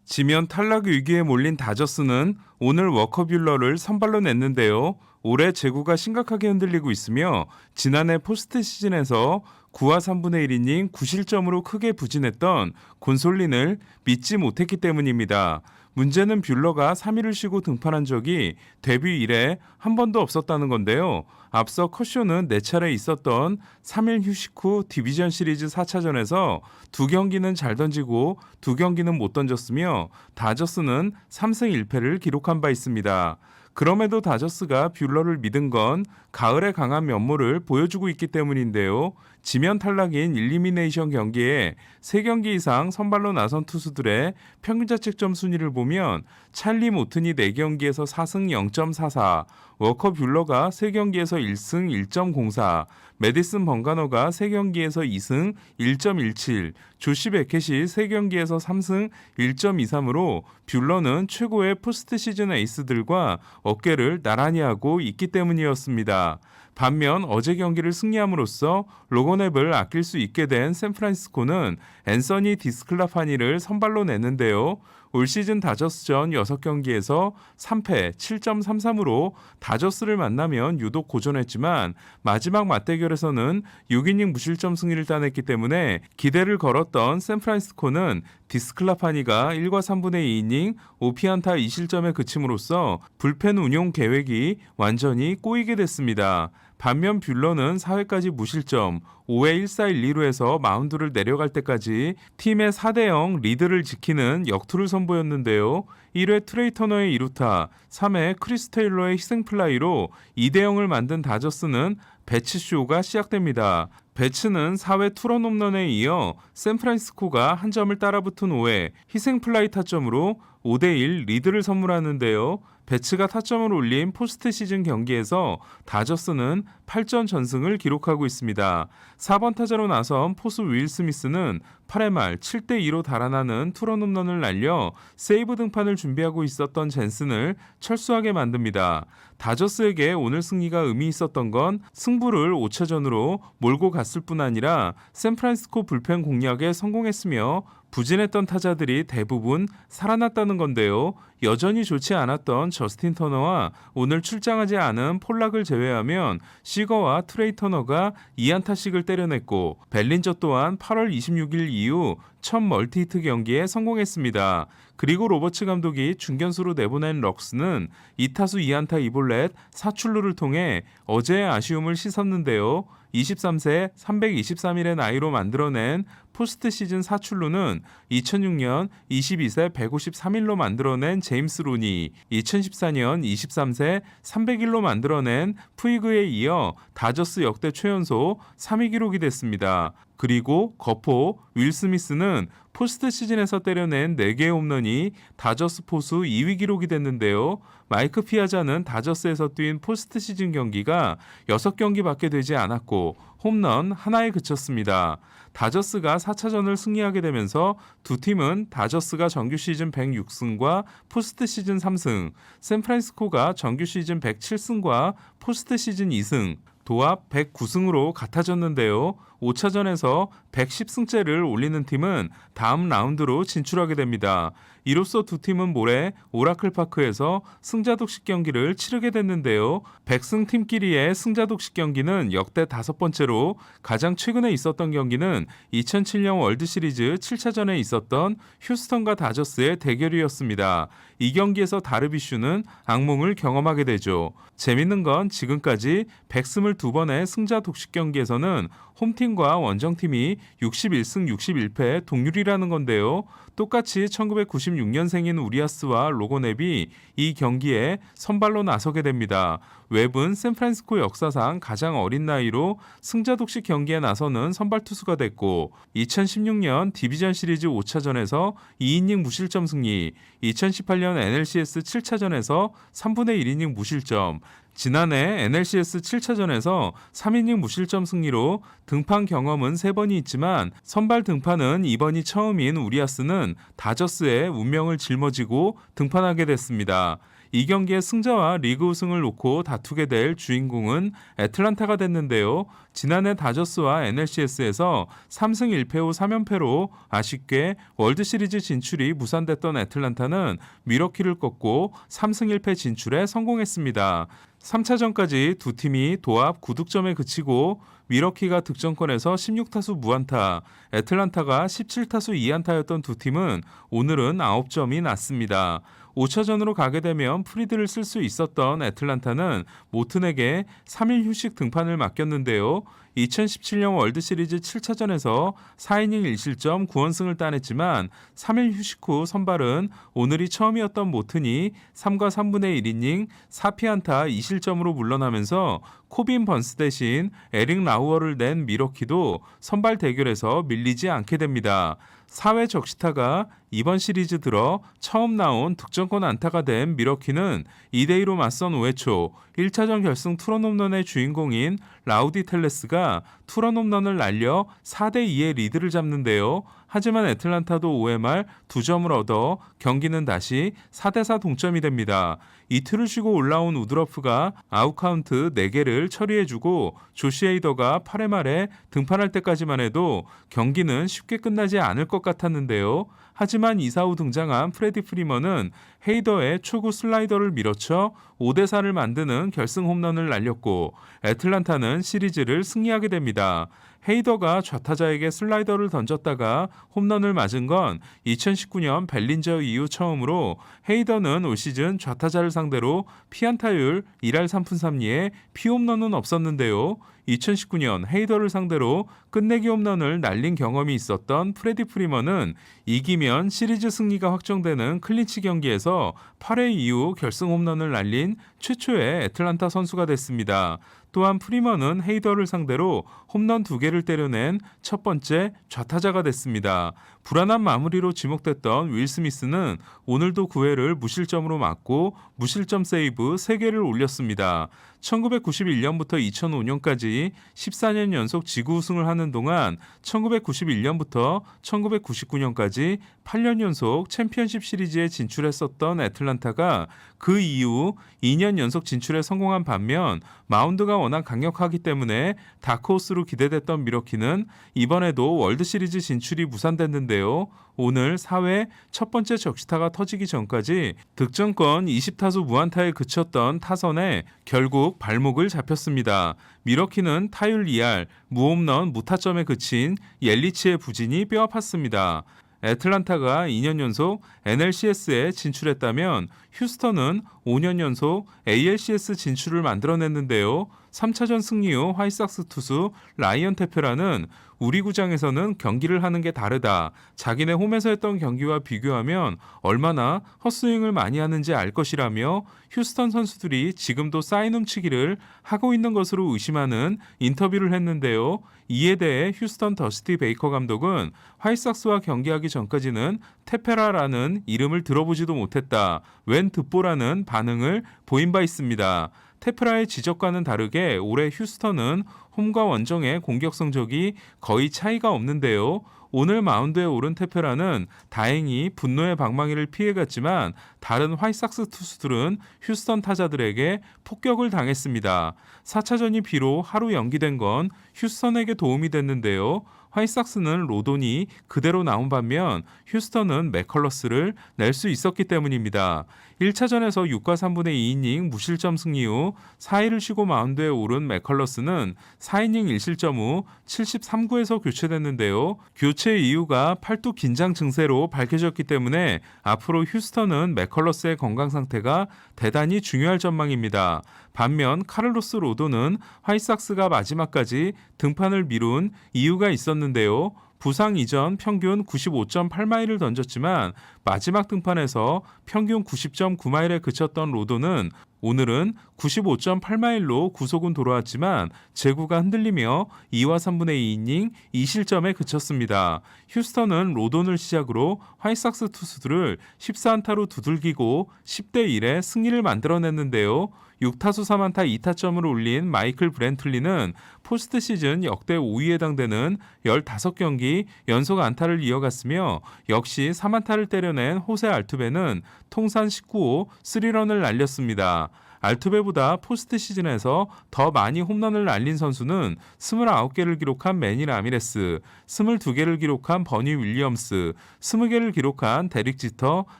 지면 탈락 위기에 몰린 다저스는 오늘 워커 뷰러를 선발로 냈는데요. 올해 제구가 심각하게 흔들리고 있으며 지난해 포스트 시즌에서 9와 3분의 1이닝 9실점으로 크게 부진했던 곤솔린을 믿지 못했기 때문입니다. 문제는 뷰러가 3일을 쉬고 등판한 적이 데뷔 이래 한 번도 없었다는 건데요. 앞서 컷쇼는 4차례 있었던 3일 휴식 후 디비전 시리즈 4차전에서 2경기는 잘 던지고 2경기는 못 던졌으며 다저스는 3승 1패를 기록한 바 있습니다. 그럼에도 다저스가 뷰러를 믿은 건 가을의 강한 면모를 보여주고 있기 때문인데요. 지면 탈락인 일리미네이션 경기에 3경기 이상 선발로 나선 투수들의 평균 자책점 순위를 보면 찰리 모튼이 4경기에서 4승 0.44, 워커 뷰러가 3경기에서 1승 1.04, 메디슨 번가너가 3경기에서 2승 1.17, 조시 베켓이 3경기에서 3승 1.23으로 뷰러는 최고의 포스트 시즌 에이스들과 어깨를 나란히 하고 있기 때문이었습니다. 반면 어제 경기를 승리함으로써 로건앱을 아낄 수 있게 된 샌프란시스코는 앤서니 디스클라파니를 선발로 냈는데요. 올 시즌 다저스전 6경기에서 3패 7.33으로 다저스를 만나면 유독 고전했지만 마지막 맞대결에서는 6이닝 무실점 승리를 따냈기 때문에 기대를 걸었던 샌프란시스코는 디스클라파니가 1과 3분의 2이닝 5피안타 2실점에 그침으로써 불펜 운용 계획이 완전히 꼬이게 됐습니다. 반면 뷰러는 4회까지 무실점 5회 1사1, 2루에서 마운드를 내려갈 때까지 팀의 4대0 리드를 지키는 역투를 선보였는데요. 1회 트레이 터너의 2루타, 3회 크리스 테일러의 희생플라이로 2대0을 만든 다저스는 배츠쇼가 시작됩니다. 배츠는 4회 투런 홈런에 이어 샌프란시스코가 한 점을 따라붙은 5회 희생플라이 타점으로 5대1 리드를 선물하는데요. 배츠가 타점을 올린 포스트 시즌 경기에서 다저스는 8전 전승을 기록하고 있습니다. 4번 타자로 나선 포수 윌 스미스는 8회 말 7대2로 달아나는 투런 홈런을 날려 세이브 등판을 준비하고 있었던 젠슨을 철수하게 만듭니다. 다저스에게 오늘 승리가 의미 있었던 건 승부를 5차전으로 몰고 갔을 뿐 아니라 샌프란시스코 불펜 공략에 성공했으며 부진했던 타자들이 대부분 살아났다는 건데요. 여전히 좋지 않았던 저스틴 터너와 오늘 출장하지 않은 폴락을 제외하면 시거와 트레이 터너가 2안타씩을 때려냈고 벨린저 또한 8월 26일 이후 첫 멀티히트 경기에 성공했습니다. 그리고 로버츠 감독이 중견수로 내보낸 럭스는 2타수 2안타 2볼넷 4출루를 통해 어제의 아쉬움을 씻었는데요. 23세 323일의 나이로 만들어낸 포스트 시즌 4출루는 2006년 22세 153일로 만들어낸 제임스 로니, 2014년 23세 301로 만들어낸 푸이그에 이어 다저스 역대 최연소 3위 기록이 됐습니다. 그리고 거포, 윌 스미스는 포스트 시즌에서 때려낸 4개의 홈런이 다저스 포수 2위 기록이 됐는데요. 마이크 피아자는 다저스에서 뛴 포스트 시즌 경기가 6경기밖에 되지 않았고 홈런 하나에 그쳤습니다. 다저스가 4차전을 승리하게 되면서 두 팀은 다저스가 정규 시즌 106승과 포스트 시즌 3승, 샌프란시스코가 정규 시즌 107승과 포스트 시즌 2승, 도합 109승으로 같아졌는데요. 5차전에서 110승째를 올리는 팀은 다음 라운드로 진출하게 됩니다. 이로써 두 팀은 모레 오라클파크에서 승자독식 경기를 치르게 됐는데요. 100승 팀끼리의 승자독식 경기는 역대 5번째로 가장 최근에 있었던 경기는 2007년 월드시리즈 7차전에 있었던 휴스턴과 다저스의 대결이었습니다. 이 경기에서 다르비슈는 악몽을 경험하게 되죠. 재밌는 건 지금까지 122번의 승자 독식 경기에서는 홈팀과 원정팀이 61승 61패 동률이라는 건데요. 똑같이 1996년생인 우리아스와 로건앱이 이 경기에 선발로 나서게 됩니다. 웹은 샌프란시스코 역사상 가장 어린 나이로 승자 독식 경기에 나서는 선발 투수가 됐고 2016년 디비전 시리즈 5차전에서 2이닝 무실점 승리, 2018년 NLCS 7차전에서 3분의 1이닝 무실점, 지난해 NLCS 7차전에서 3이닝 무실점 승리로 등판 경험은 3번이 있지만 선발 등판은 이번이 처음인 우리아스는 다저스의 운명을 짊어지고 등판하게 됐습니다. 이 경기의 승자와 리그 우승을 놓고 다투게 될 주인공은 애틀란타가 됐는데요. 지난해 다저스와 NLCS에서 3승 1패 후 3연패로 아쉽게 월드시리즈 진출이 무산됐던 애틀란타는 밀워키를 꺾고 3승 1패 진출에 성공했습니다. 3차전까지 두 팀이 도합 9득점에 그치고 밀워키가 득점권에서 16타수 무안타, 애틀란타가 17타수 2안타였던 두 팀은 오늘은 9점이 났습니다. 5차전으로 가게 되면 프리드를 쓸 수 있었던 애틀란타는 모튼에게 3일 휴식 등판을 맡겼는데요. 2017년 월드시리즈 7차전에서 4이닝 1실점 9원승을 따냈지만 3일 휴식 후 선발은 오늘이 처음이었던 모튼이 3과 3분의 1이닝 4피안타 2실점으로 물러나면서 코빈 번스 대신 에릭 라우어를 낸 밀워키도 선발 대결에서 밀리지 않게 됩니다. 4회 적시타가 이번 시리즈 들어 처음 나온 득점권 안타가 된 밀워키는 2대2로 맞선 5회 초 1차전 결승 투런 홈런의 주인공인 라우디 텔레스가 투런 홈런을 날려 4대2의 리드를 잡는데요. 하지만 애틀란타도 5회 말 2점을 얻어 경기는 다시 4대4 동점이 됩니다. 이틀을 쉬고 올라온 우드러프가 아웃카운트 4개를 처리해주고 조시 헤이더가 8회 말에 등판할 때까지만 해도 경기는 쉽게 끝나지 않을 것 같았는데요. 하지만 2사 후 등장한 프레디 프리먼은 헤이더의 초구 슬라이더를 밀어쳐 5대4를 만드는 결승 홈런을 날렸고 애틀란타는 시리즈를 승리하게 됩니다. 헤이더가 좌타자에게 슬라이더를 던졌다가 홈런을 맞은 건 2019년 벨린저 이후 처음으로 헤이더는 올 시즌 좌타자를 상대로 피안타율 1할 3푼 3리에 피홈런은 없었는데요. 2019년 헤이더를 상대로 끝내기 홈런을 날린 경험이 있었던 프레디 프리먼은 이기면 시리즈 승리가 확정되는 클린치 경기에서 8회 이후 결승 홈런을 날린 최초의 애틀란타 선수가 됐습니다. 또한 프리먼은 헤이더를 상대로 홈런 2개를 때려낸 첫 번째 좌타자가 됐습니다. 불안한 마무리로 지목됐던 윌 스미스는 오늘도 9회를 무실점으로 맞고 무실점 세이브 3개를 올렸습니다. 1991년부터 2005년까지 14년 연속 지구 우승을 하는 동안 1991년부터 1999년까지 8년 연속 챔피언십 시리즈에 진출했었던 애틀란타가 그 이후 2년 연속 진출에 성공한 반면 마운드가 워낙 강력하기 때문에 다크호스로 기대됐던 밀워키는 이번에도 월드시리즈 진출이 무산됐는데요. 오늘 4회 첫 번째 적시타가 터지기 전까지 득점권 20타수 무안타에 그쳤던 타선에 결국 발목을 잡혔습니다. 밀워키는 타율 2할, 무홈런, 무타점에 그친 옐리치의 부진이 뼈아팠습니다. 애틀란타가 2년 연속 NLCS에 진출했다면 휴스턴은 5년 연속 ALCS 진출을 만들어냈는데요. 3차전 승리 후 화이삭스 투수 라이언 테페라는 우리 구장에서는 경기를 하는 게 다르다. 자기네 홈에서 했던 경기와 비교하면 얼마나 헛스윙을 많이 하는지 알 것이라며 휴스턴 선수들이 지금도 사인 훔치기를 하고 있는 것으로 의심하는 인터뷰를 했는데요. 이에 대해 휴스턴 더스티 베이커 감독은 화이삭스와 경기하기 전까지는 테페라라는 이름을 들어보지도 못했다. 웬 듣보라는 반응을 보인 바 있습니다. 테페라의 지적과는 다르게 올해 휴스턴은 홈과 원정의 공격 성적이 거의 차이가 없는데요. 오늘 마운드에 오른 테페라는 다행히 분노의 방망이를 피해갔지만 다른 화이삭스 투수들은 휴스턴 타자들에게 폭격을 당했습니다. 4차전이 비록 하루 연기된 건 휴스턴에게 도움이 됐는데요. 화이삭스는 로돈이 그대로 나온 반면 휴스턴은 맥컬러스를 낼 수 있었기 때문입니다. 1차전에서 6과 3분의 2이닝 무실점 승리 후 4일을 쉬고 마운드에 오른 맥컬러스는 4이닝 1실점 후 73구에서 교체됐는데요. 교체 이유가 팔뚝 긴장 증세로 밝혀졌기 때문에 앞으로 휴스턴은 맥컬러스의 건강 상태가 대단히 중요할 전망입니다. 반면 카를로스 로돈은 화이삭스가 마지막까지 등판을 미룬 이유가 있었는데요. 부상 이전 평균 95.8마일을 던졌지만 마지막 등판에서 평균 90.9마일에 그쳤던 로돈은 오늘은 95.8마일로 구속은 돌아왔지만 제구가 흔들리며 2와 3분의 2이닝 2실점에 그쳤습니다. 휴스턴은 로돈을 시작으로 화이삭스 투수들을 14안타로 두들기고 10대 1의 승리를 만들어냈는데요. 6타수 3안타 2타점을 올린 마이클 브랜틀리는 포스트 시즌 역대 5위에 해당되는 15경기 연속 안타를 이어갔으며 역시 3안타를 때려낸 호세 알투베는 통산 19호 3런을 날렸습니다. 알투베보다 포스트 시즌에서 더 많이 홈런을 날린 선수는 29개를 기록한 매니 라미레스, 22개를 기록한 버니 윌리엄스, 20개를 기록한 데릭 지터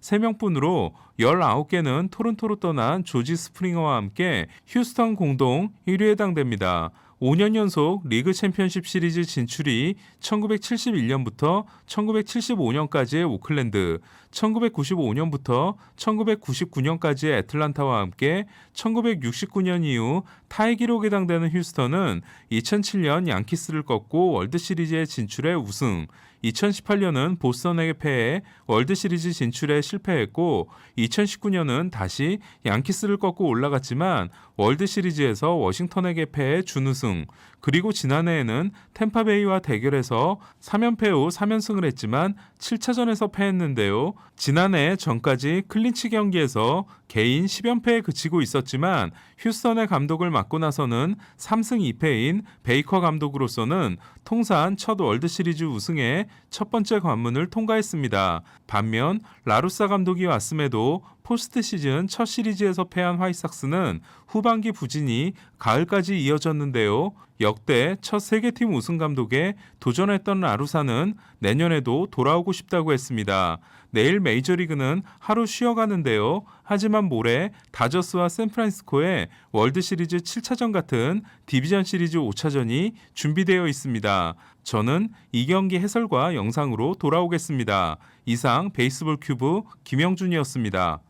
3명뿐으로 19개는 토론토로 떠난 조지 스프링어와 함께 휴스턴 공동 1위에 해당됩니다. 5년 연속 리그 챔피언십 시리즈 진출이 1971년부터 1975년까지의 오클랜드, 1995년부터 1999년까지의 애틀란타와 함께 1969년 이후 타이 기록에 해당되는 휴스턴은 2007년 양키스를 꺾고 월드시리즈에 진출해 우승, 2018년은 보스턴에게 패해 월드시리즈 진출에 실패했고 2019년은 다시 양키스를 꺾고 올라갔지만 월드시리즈에서 워싱턴에게 패해 준우승, 그리고 지난해에는 템파베이와 대결해서 3연패 후 3연승을 했지만 7차전에서 패했는데요. 지난해 전까지 클린치 경기에서 개인 10연패에 그치고 있었지만 휴스턴의 감독을 맡고 나서는 3승 2패인 베이커 감독으로서는 통산 첫 월드시리즈 우승에 첫 번째 관문을 통과했습니다. 반면 라루사 감독이 왔음에도 포스트 시즌 첫 시리즈에서 패한 화이삭스는 후반기 부진이 가을까지 이어졌는데요. 역대 첫 세계팀 우승 감독에 도전했던 라루사는 내년에도 돌아오고 싶다고 했습니다. 내일 메이저리그는 하루 쉬어가는데요. 하지만 모레 다저스와 샌프란시스코의 월드시리즈 7차전 같은 디비전 시리즈 5차전이 준비되어 있습니다. 저는 이 경기 해설과 영상으로 돌아오겠습니다. 이상 베이스볼 큐브 김영준이었습니다.